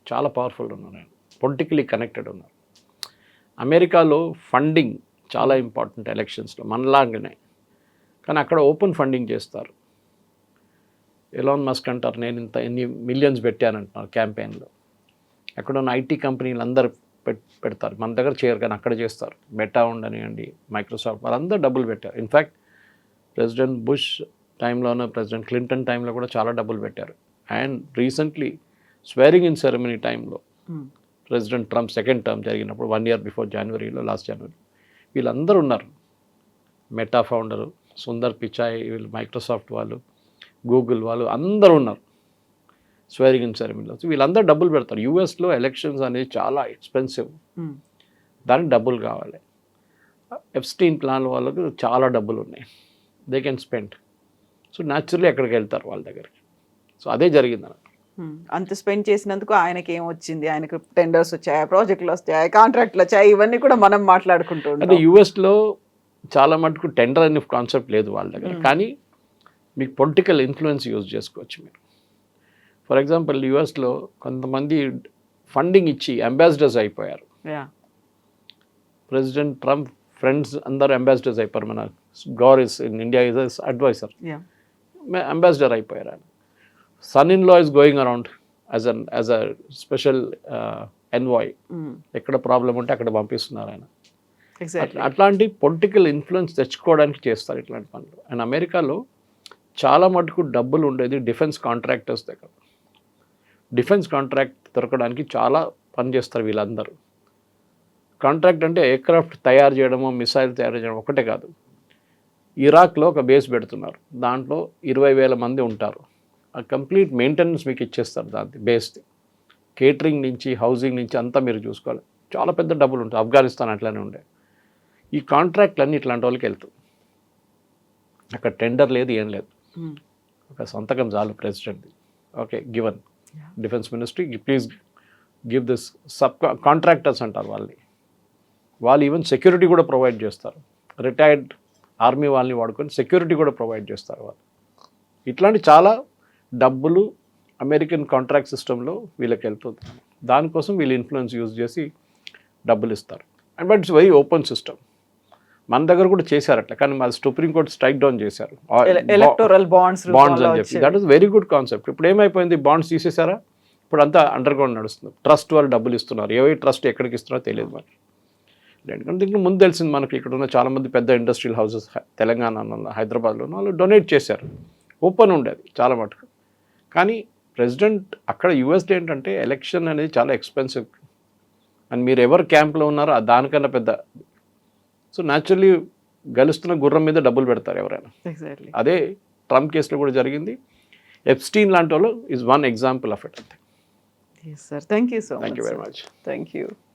చాలా పవర్ఫుల్ ఉన్నారు ఆయన, పొలిటికలీ కనెక్టెడ్ ఉన్నారు. అమెరికాలో ఫండింగ్ చాలా ఇంపార్టెంట్ ఎలక్షన్స్లో మనలాగానే, కానీ అక్కడ ఓపెన్ ఫండింగ్ చేస్తారు. ఎలాన్ మస్క్ అంటారు నేను ఇంత ఎన్ని మిలియన్స్ పెట్టానంటున్నారు క్యాంపెయిన్లో. అక్కడ ఉన్న ఐటీ కంపెనీలు అందరు పెడతారు, మన దగ్గర చేయరు కానీ అక్కడ చేస్తారు. మెటా ఉండనివ్వండి, మైక్రోసాఫ్ట్, వాళ్ళందరూ డబ్బులు పెట్టారు. ఇన్ఫ్యాక్ట్ ప్రెసిడెంట్ బుష్ టైంలోనూ, ప్రెసిడెంట్ క్లింటన్ టైంలో కూడా చాలా డబ్బులు పెట్టారు. And recently swearing in ceremony టైంలో ప్రెసిడెంట్ ట్రంప్ సెకండ్ టర్మ్ జరిగినప్పుడు 1 year బిఫోర్ జనవరిలో, లాస్ట్ జనవరి, వీళ్ళందరూ ఉన్నారు. మెటా ఫౌండరు సుందర్ పిచాయ్, వీళ్ళు మైక్రోసాఫ్ట్ వాళ్ళు, గూగుల్ వాళ్ళు అందరూ ఉన్నారు స్వేరింగ్ ఇన్ సెరమనీలో. వీళ్ళందరూ డబ్బులు పెడతారు. యూఎస్లో ఎలక్షన్స్ అనేది చాలా ఎక్స్పెన్సివ్, దానికి డబ్బులు కావాలి. ఎప్స్టీన్ ప్లాన్ వాళ్ళకు చాలా డబ్బులు ఉన్నాయి, they can spend. So naturally ఎక్కడికి వెళ్తారు వాళ్ళ దగ్గరికి. సో అదే జరిగింది అన్నమాట. అంత స్పెండ్ చేసినందుకు ఆయనకి ఏమొచ్చింది, ఆయనకు టెండర్స్ వచ్చాయి, ప్రాజెక్టులు వచ్చాయి, కాంట్రాక్ట్లు వచ్చాయి, ఇవన్నీ కూడా మనం మాట్లాడుకుంటూ ఉంటాం. అంటే యూఎస్లో చాలా మటుకు టెండర్ అనే కాన్సెప్ట్ లేదు వాళ్ళ దగ్గర, కానీ మీకు పొలిటికల్ ఇన్ఫ్లుయెన్స్ యూజ్ చేసుకోవచ్చు మీరు. ఫర్ ఎగ్జాంపుల్ యూఎస్లో కొంతమంది ఫండింగ్ ఇచ్చి అంబాసిడర్స్ అయిపోయారు. ప్రెసిడెంట్ ట్రంప్ ఫ్రెండ్స్ అందరూ అంబాసిడర్స్ అయిపోయారు. మన Gor in India is adviser, ambassador అయిపోయారు ఆయన. Son in law is going around as a special envoy. ఎక్కడ ప్రాబ్లం ఉంటే అక్కడ పంపిస్తున్నారు ఆయన. అట్లాంటి పొలిటికల్ ఇన్ఫ్లుయెన్స్ తెచ్చుకోవడానికి చేస్తారు ఇట్లాంటి పనులు. అండ్ అమెరికాలో చాలా మటుకు డబ్బులు ఉండేది డిఫెన్స్ కాంట్రాక్టర్స్ దగ్గర. డిఫెన్స్ కాంట్రాక్ట్ దొరకడానికి చాలా పని చేస్తారు వీళ్ళందరూ. కాంట్రాక్ట్ అంటే ఎయిర్క్రాఫ్ట్ తయారు చేయడము, మిసైల్ తయారు చేయడం ఒకటే కాదు. ఇరాక్లో ఒక బేస్ పెడుతున్నారు, దాంట్లో 20,000 మంది ఉంటారు. ఆ కంప్లీట్ మెయింటెనెన్స్ మీకు ఇచ్చేస్తారు దాని బేస్ది. కేటరింగ్ నుంచి, హౌసింగ్ నుంచి అంతా మీరు చూసుకోవాలి. చాలా పెద్ద డబ్బులు ఉంటాయి. ఆఫ్ఘనిస్తాన్ అట్లానే ఉండే. ఈ కాంట్రాక్ట్లన్నీ ఇట్లాంటి వాళ్ళకి వెళ్తాయి. అక్కడ టెండర్ లేదు, ఏం లేదు, ఒక సంతకం చాలు ప్రెసిడెంట్ది. Okay, given defence ministry, please give this. Sub contractors అంటారు వాళ్ళని. వాళ్ళు ఈవెన్ సెక్యూరిటీ కూడా ప్రొవైడ్ చేస్తారు. రిటైర్డ్ ఆర్మీ వాళ్ళని వాడుకొని సెక్యూరిటీ కూడా ప్రొవైడ్ చేస్తారు వాళ్ళు. ఇట్లాంటి చాలా డబ్బులు అమెరికన్ కాంట్రాక్ట్ సిస్టంలో వీళ్ళకి వెళ్తుంది. దానికోసం వీళ్ళు ఇన్ఫ్లుయెన్స్ యూజ్ చేసి డబ్బులు ఇస్తారు. And but it's very open system. మన దగ్గర కూడా చేశారు అట్లా, కానీ మా సుప్రీంకోర్టు స్ట్రైక్ డౌన్ చేశారు ఎలక్టోరల్ బాండ్స్ అని చెప్పి. That is very good concept. ఇప్పుడు ఏమైపోయింది, బాండ్స్ తీసేశారా, ఇప్పుడు అంతా అండర్ గ్రౌండ్ నడుస్తుంది. ట్రస్ట్ వాళ్ళు డబ్బులు ఇస్తున్నారు. ఏ ట్రస్ట్ ఎక్కడికి ఇస్తున్నారో తెలియదు మనకి. ఎందుకంటే దీనికి ముందు తెలిసింది మనకి, ఇక్కడ ఉన్న చాలామంది పెద్ద ఇండస్ట్రియల్ హౌసెస్ తెలంగాణ, హైదరాబాద్లో వాళ్ళు డొనేట్ చేశారు. ఓపెన్ ఉండేది చాలా మటుకు. కానీ ప్రెసిడెంట్ అక్కడ యూఎస్లో ఏంటంటే ఎలక్షన్ అనేది చాలా ఎక్స్పెన్సివ్, అండ్ మీరు ఎవరు క్యాంప్లో ఉన్నారో దానికన్నా పెద్ద. సో న్యాచురల్లీ గెలుస్తున్న గుర్రం మీద డబ్బులు పెడతారు ఎవరైనా. అదే ట్రంప్ కేసులో కూడా జరిగింది. ఎప్స్టీన్ లాంటి వాళ్ళు is one example of it. అంతే. Yes, sir. Thank you so much. Thank you very much. Thank you.